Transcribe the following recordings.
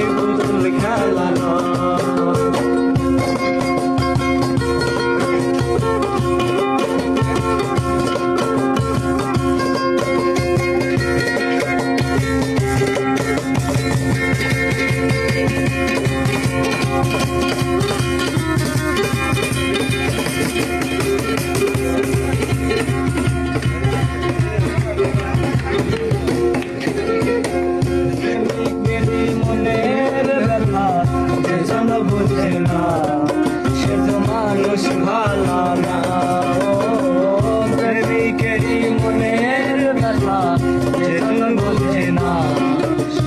পুতুল খেলা বুঝে না সে তো মানুষ ভালো না প্রেমিকেরই মনের ব্যথা যে বুঝে না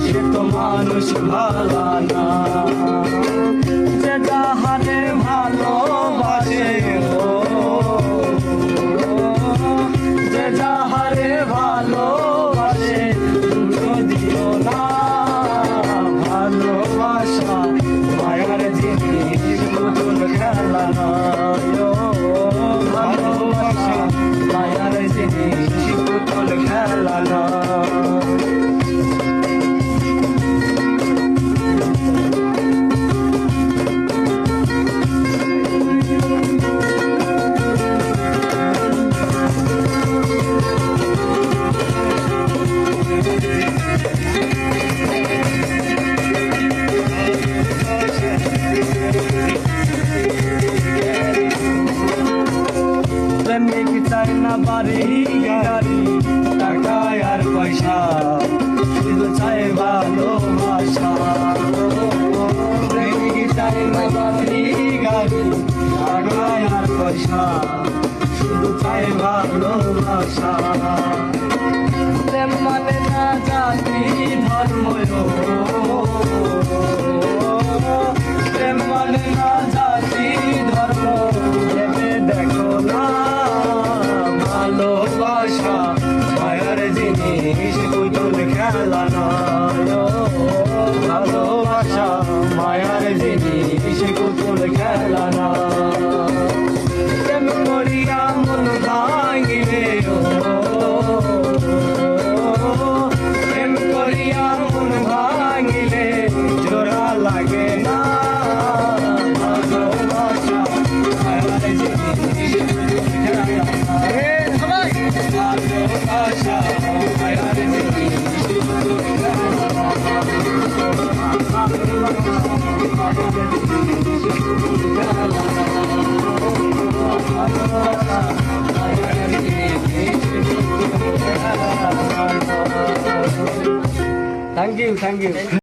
সে তো মানুষ ভালো না যে যাহারে ভালোবাসে যে যাহারে ভালোবাসে দিও না ভালোবাসা মায়ার জিনিস পুতুল খেলা ভালোবাসা মায়ার জিনিস পুতুল খেলা প্রেমিক চাই না বাড়ি গাড়ি টাকা আর পয়সা শুধু চাই ভালোবাসা প্রেমিক চাই না বাড়ি গাড়ি টাকা আর পয়সা শুধু চাই ভালোবাসা প্রেম মানে না জাতি ধর্ম প্রেম মানে না জাতি ধর্ম দেখো না ভালোবাসা মায়ার জিনিস পুতুল খেলা ভালোবাসা মায়ার জিনিস পুতুল খেলা প্রেম করিয়া মন ভাঙিলে প্রেম করিয়া মন ভাঙিলে জোড়া লাগে না ভালোবাসা মায়ার জিনিস ভালোবাসা মায়ার জিনিস Thank you.